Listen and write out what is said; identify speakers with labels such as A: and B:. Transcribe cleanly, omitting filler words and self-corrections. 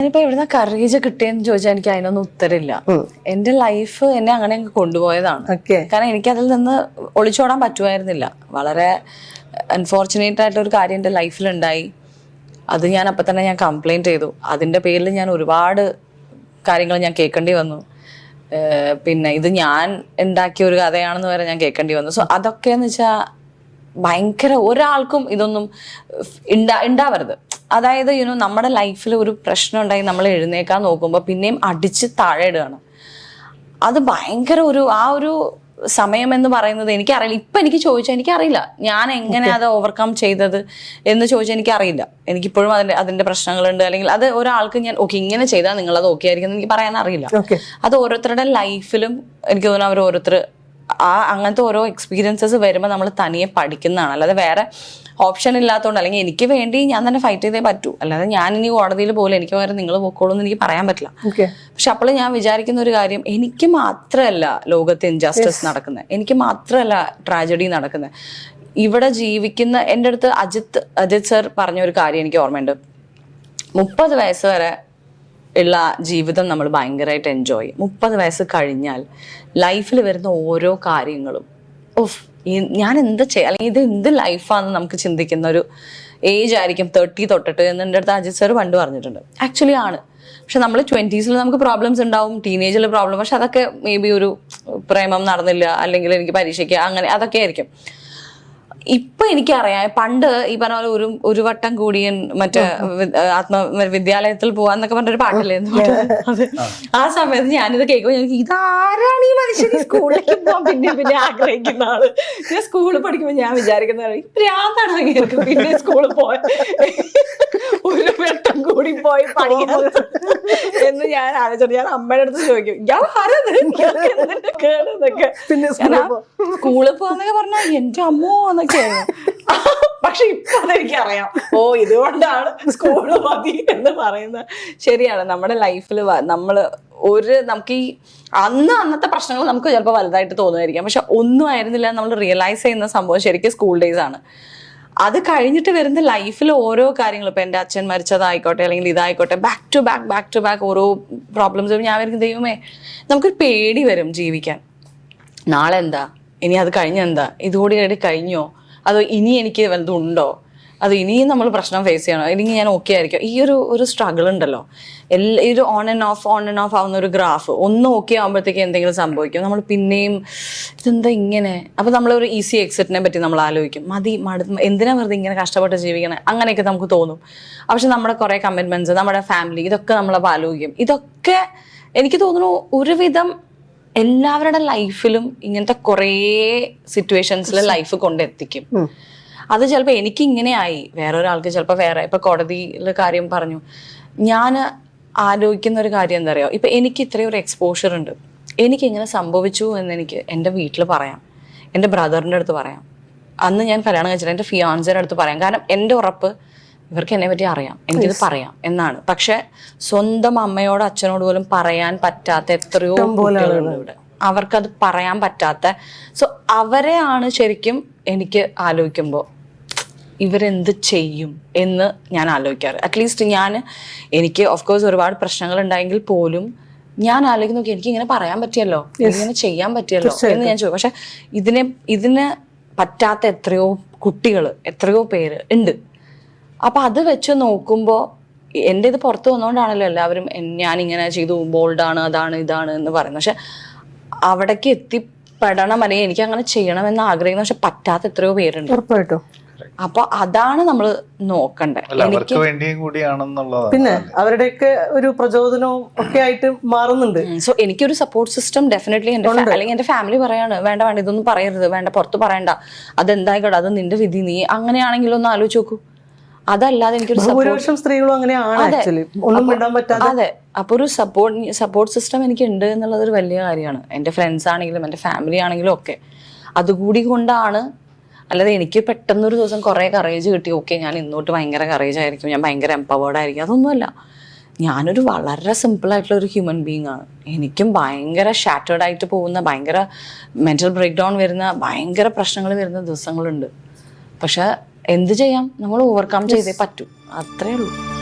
A: ഞാനിപ്പോ എവിടുന്ന കറേജ് കിട്ടിയെന്ന് ചോദിച്ചാൽ എനിക്ക് അതിനൊന്നും ഉത്തരമില്ല. എന്റെ ലൈഫ് എന്നെ അങ്ങനെ കൊണ്ടുപോയതാണ്. കാരണം എനിക്ക് അതിൽ നിന്ന് ഒളിച്ചോടാൻ പറ്റുമായിരുന്നില്ല. വളരെ അൺഫോർച്ചുനേറ്റ് ആയിട്ടുള്ള ഒരു കാര്യം എൻ്റെ ലൈഫിലുണ്ടായി. അത് ഞാൻ അപ്പം തന്നെ ഞാൻ കംപ്ലൈൻറ്റ് ചെയ്തു. അതിൻ്റെ പേരിൽ ഞാൻ ഒരുപാട് കാര്യങ്ങൾ ഞാൻ കേൾക്കേണ്ടി വന്നു. പിന്നെ ഇത് ഞാൻ ഉണ്ടാക്കിയ ഒരു കഥയാണെന്ന് വരെ ഞാൻ കേൾക്കേണ്ടി വന്നു. സോ അതൊക്കെയെന്ന് വെച്ചാൽ ഭയങ്കര, ഒരാൾക്കും ഇതൊന്നും ഉണ്ടാവരുത്. അതായത് നമ്മുടെ ലൈഫിൽ ഒരു പ്രശ്നം ഉണ്ടായി നമ്മൾ എഴുന്നേക്കാൻ നോക്കുമ്പോൾ പിന്നെയും അടിച്ച് താഴെ ഇടുകയാണ്. അത് ഭയങ്കര ആ ഒരു സമയം എന്ന് പറയുന്നത് എനിക്കറിയില്ല. ഇപ്പം എനിക്ക് ചോദിച്ചാൽ എനിക്കറിയില്ല ഞാൻ എങ്ങനെ അത് ഓവർകം ചെയ്തത് എന്ന് ചോദിച്ചാൽ എനിക്കറിയില്ല. എനിക്കിപ്പോഴും അതിൻ്റെ പ്രശ്നങ്ങളുണ്ട്. അല്ലെങ്കിൽ അത് ഒരാൾക്ക് ഞാൻ ഓക്കെ ഇങ്ങനെ ചെയ്താൽ നിങ്ങളത് ഓക്കെ ആയിരിക്കും എന്ന് എനിക്ക് പറയാൻ അറിയില്ല. അത് ഓരോരുത്തരുടെ ലൈഫിലും എനിക്ക് തോന്നുന്നു അവർ ഓരോരുത്തർ അങ്ങനത്തെ ഓരോ എക്സ്പീരിയൻസസ് വരുമ്പോൾ നമ്മൾ തനിയെ പഠിക്കുന്നതാണ്. അല്ലാതെ വേറെ ഓപ്ഷൻ ഇല്ലാത്തതുകൊണ്ട്, അല്ലെങ്കിൽ എനിക്ക് വേണ്ടി ഞാൻ തന്നെ ഫൈറ്റ് ചെയ്തേ പറ്റൂ. അല്ലാതെ ഞാൻ ഇനി കോടതിയിൽ പോലും എനിക്ക് വേറെ നിങ്ങൾ പൊക്കോളൂ എന്ന് എനിക്ക് പറയാൻ പറ്റില്ല. പക്ഷെ അപ്പോൾ ഞാൻ വിചാരിക്കുന്ന ഒരു കാര്യം, എനിക്ക് മാത്രമല്ല ലോകത്ത് ഇൻജസ്റ്റിസ് നടക്കുന്നത്, എനിക്ക് മാത്രമല്ല ട്രാജഡി നടക്കുന്നത്. ഇവിടെ ജീവിക്കുന്ന എൻ്റെ അടുത്ത് അജിത് സർ പറഞ്ഞ ഒരു കാര്യം എനിക്ക് ഓർമ്മയുണ്ട്. 30 വയസ്സ് വരെ ഉള്ള ജീവിതം നമ്മൾ ഭയങ്കരമായിട്ട് എൻജോയ് ചെയ്യും. 30 വയസ്സ് കഴിഞ്ഞാൽ ലൈഫിൽ വരുന്ന ഓരോ കാര്യങ്ങളും ഞാൻ എന്താ ചെയ്യുക, അല്ലെങ്കിൽ ഇത് എന്ത് ലൈഫാണെന്ന് നമുക്ക് ചിന്തിക്കുന്ന ഒരു ഏജ് ആയിരിക്കും 30 തൊട്ടിട്ട് എന്ന് എൻ്റെ അടുത്ത് അജിത് സർ പണ്ട് പറഞ്ഞിട്ടുണ്ട്. ആക്ച്വലി ആണ്. പക്ഷെ നമ്മൾ 20s നമുക്ക് പ്രോബ്ലംസ് ഉണ്ടാവും, ടീനേജിൽ പ്രോബ്ലം. പക്ഷെ അതൊക്കെ മേ ബി ഒരു പ്രേമം നടന്നില്ല, അല്ലെങ്കിൽ എനിക്ക് പരീക്ഷയ്ക്ക് അങ്ങനെ അതൊക്കെ ആയിരിക്കും. ഇപ്പൊ എനിക്കറിയാം, പണ്ട് ഈ പറഞ്ഞ പോലെ ഒരു വട്ടം കൂടിയൻ മറ്റേ വിദ്യാലയത്തിൽ പോവാന്നൊക്കെ പറഞ്ഞൊരു പാട്ടില്ലേ, ആ സമയത്ത് ഞാനിത് കേൾക്കുമ്പോൾ എനിക്ക് ഇതാരാണ് ഈ മനുഷ്യൻ സ്കൂളിലേക്ക് പോകാൻ പിന്നെ ആഗ്രഹിക്കുന്ന ആള്. ഞാൻ സ്കൂളിൽ പഠിക്കുമ്പോൾ ഞാൻ വിചാരിക്കുന്ന ഭ്രാന്താണ് അങ്ങേർക്ക് പിന്നെ സ്കൂളിൽ പോയ ഒരു വട്ടം കൂടി പോയി പഠിക്കാൻ എന്ന് ഞാൻ ആലോചിച്ചു. ഞാൻ അമ്മയുടെ അടുത്ത് ചോദിക്കും, ഞാൻ കേടുന്നൊക്കെ സ്കൂളിൽ പോവാന്നൊക്കെ പറഞ്ഞാൽ എന്റെ അമ്മോ എന്നൊക്കെ. പക്ഷെ ഇപ്പൊ അതെനിക്കറിയാം, ഇതുകൊണ്ടാണ് സ്കൂള് മതി എന്ന് പറയുന്നത്. ശരിയാണ്. നമ്മുടെ ലൈഫിൽ നമുക്ക് ഈ അന്നത്തെ പ്രശ്നങ്ങൾ നമുക്ക് ചിലപ്പോൾ വലുതായിട്ട് തോന്നുമായിരിക്കാം. പക്ഷെ ഒന്നും ആയിരുന്നില്ല നമ്മൾ റിയലൈസ് ചെയ്യുന്ന സംഭവം ശരിക്കും സ്കൂൾ ഡേയ്സ് ആണ്. അത് കഴിഞ്ഞിട്ട് വരുന്ന ലൈഫിൽ ഓരോ കാര്യങ്ങളും, ഇപ്പൊ എൻ്റെ അച്ഛൻ മരിച്ചതായിക്കോട്ടെ, അല്ലെങ്കിൽ ഇതായിക്കോട്ടെ, ബാക്ക് ടു ബാക്ക് ഓരോ പ്രോബ്ലംസ്. ഞാൻ വരും ദൈവമേ, നമുക്കൊരു പേടി വരും ജീവിക്കാൻ. നാളെ എന്താ, ഇനി അത് കഴിഞ്ഞെന്താ, ഇതുകൂടി കഴിഞ്ഞോ, അതോ ഇനി എനിക്ക് വല്ലതും ഉണ്ടോ, അത് ഇനിയും നമ്മൾ പ്രശ്നം ഫേസ് ചെയ്യണോ, അല്ലെങ്കിൽ ഞാൻ ഓക്കെ ആയിരിക്കും. ഈ ഒരു സ്ട്രഗിൾ ഉണ്ടല്ലോ, ഒരു ഓൺ ആൻഡ് ഓഫ് ആവുന്ന ഒരു ഗ്രാഫ്. ഒന്ന് ഓക്കെ ആകുമ്പോഴത്തേക്ക് എന്തെങ്കിലും സംഭവിക്കും, നമ്മൾ പിന്നെയും ഇതെന്താ ഇങ്ങനെ. അപ്പം നമ്മളൊരു ഈസി എക്സിറ്റിനെ പറ്റി നമ്മൾ ആലോചിക്കും, എന്തിനാ വെറുതെ ഇങ്ങനെ കഷ്ടപ്പെട്ട് ജീവിക്കണേ, അങ്ങനെയൊക്കെ നമുക്ക് തോന്നും. പക്ഷെ നമ്മുടെ കുറേ കമ്മിറ്റ്മെന്റ്സ്, നമ്മുടെ ഫാമിലി, ഇതൊക്കെ നമ്മളപ്പോൾ ആലോചിക്കും. ഇതൊക്കെ എനിക്ക് തോന്നുന്നു ഒരുവിധം എല്ലാവരുടെ ലൈഫിലും ഇങ്ങനത്തെ കുറേ സിറ്റുവേഷൻസിൽ ലൈഫ് കൊണ്ടെത്തിക്കും. അത് ചിലപ്പോൾ എനിക്ക് ഇങ്ങനെ ആയി, വേറൊരാൾക്ക് ചിലപ്പോൾ വേറെ. ഇപ്പൊ കോടതിയിൽ കാര്യം പറഞ്ഞു, ഞാൻ ആലോചിക്കുന്ന ഒരു കാര്യം എന്താ പറയുക, ഇപ്പൊ എനിക്ക് ഇത്രയും ഒരു എക്സ്പോഷർ ഉണ്ട്, എനിക്ക് ഇങ്ങനെ സംഭവിച്ചു എന്ന് എനിക്ക് എൻ്റെ വീട്ടിൽ പറയാം, എൻ്റെ ബ്രദറിൻ്റെ അടുത്ത് പറയാം, അന്ന് ഞാൻ കല്യാണം കഴിച്ചിട്ട് എൻ്റെ ഫിയാൻസിയുടെ അടുത്ത് പറയാം. കാരണം എൻ്റെ ഉറപ്പ് ഇവർക്ക് എന്നെ പറ്റി അറിയാം, എനിക്കിത് പറയാം എന്നാണ്. പക്ഷെ സ്വന്തം അമ്മയോട് അച്ഛനോട് പോലും പറയാൻ പറ്റാത്ത എത്രയോ കുട്ടികളുണ്ട് ഇവിടെ. അവർക്കത് പറയാൻ പറ്റാത്ത. സോ അവരെയാണ് ശരിക്കും എനിക്ക് ആലോചിക്കുമ്പോൾ ഇവരെന്ത് ചെയ്യും എന്ന് ഞാൻ ആലോചിക്കാറ്. അറ്റ്ലീസ്റ്റ് എനിക്ക് ഓഫ് കോഴ്സ് ഒരുപാട് പ്രശ്നങ്ങൾ ഉണ്ടായെങ്കിൽ പോലും ഞാൻ ആലോചിക്കുന്നു, എനിക്ക് ഇങ്ങനെ പറയാൻ പറ്റിയല്ലോ, ഇങ്ങനെ ചെയ്യാൻ പറ്റിയല്ലോ എന്ന് ഞാൻ ചോദിക്കും. പക്ഷെ ഇതിന് പറ്റാത്ത എത്രയോ കുട്ടികൾ, എത്രയോ പേര് ഉണ്ട്. അപ്പൊ അത് വെച്ച് നോക്കുമ്പോൾ എൻ്റെ ഇത് പുറത്ത് വന്നുകൊണ്ടാണല്ലോ എല്ലാവരും ഞാനിങ്ങനെ ചെയ്തു, ബോൾഡാണ്, അതാണ് ഇതാണ് എന്ന് പറയുന്നത്. പക്ഷെ അവിടേക്ക് എത്തിപ്പെടണം, അല്ലെങ്കിൽ എനിക്ക് അങ്ങനെ ചെയ്യണമെന്ന് ആഗ്രഹിക്കുന്നു, പക്ഷെ പറ്റാത്ത എത്രയോ പേരുണ്ട്.
B: ഉറപ്പായിട്ടും.
A: അപ്പൊ അതാണ് നമ്മൾ നോക്കണ്ടേ.
B: പിന്നെ അവരുടെയൊക്കെ ഒരു പ്രചോദനവും ഒക്കെ ആയിട്ട് മാറുന്നുണ്ട്.
A: സോ എനിക്കൊരു സപ്പോർട്ട് സിസ്റ്റം ഡെഫിനറ്റ്ലി അല്ലെങ്കിൽ എന്റെ ഫാമിലി പറയാണ്, വേണ്ട ഇതൊന്നും പറയരുത്, വേണ്ട പുറത്ത് പറയണ്ട, അതെന്തായിക്കോട്ടെ, അത് നിന്റെ വിധി, നീ അങ്ങനെയാണെങ്കിലും ഒന്ന് ആലോചിച്ച് നോക്കൂ. അതല്ലാതെ എനിക്കൊരു
B: സ്ത്രീകളും അങ്ങനെയാണ്.
A: അതെ. അപ്പൊ ഒരു സപ്പോർട്ട് സിസ്റ്റം എനിക്ക് ഉണ്ട് എന്നുള്ളത് ഒരു വലിയ കാര്യമാണ്. എൻ്റെ ഫ്രണ്ട്സ് ആണെങ്കിലും എൻ്റെ ഫാമിലി ആണെങ്കിലും ഒക്കെ അതുകൂടി കൊണ്ടാണ്. അല്ലാതെ എനിക്ക് പെട്ടെന്നൊരു ദിവസം കുറേ കറേജ് കിട്ടി, ഓക്കെ ഞാൻ ഇന്നോട്ട് ഭയങ്കര കറേജ് ആയിരിക്കും, ഞാൻ ഭയങ്കര എംപവേർഡ് ആയിരിക്കും, അതൊന്നുമല്ല. ഞാനൊരു വളരെ സിമ്പിളായിട്ടുള്ള ഒരു ഹ്യൂമൻ ബീങ് ആണ്. എനിക്കും ഭയങ്കര ഷാറ്റേർഡ് ആയിട്ട് പോകുന്ന, ഭയങ്കര മെന്റൽ ബ്രേക്ക് ഡൗൺ വരുന്ന, ഭയങ്കര പ്രശ്നങ്ങൾ വരുന്ന ദിവസങ്ങളുണ്ട്. പക്ഷെ എന്ത് ചെയ്യാം, നമ്മൾ ഓവർകം ചെയ്തേ പറ്റൂ, അത്രേ ഉള്ളൂ.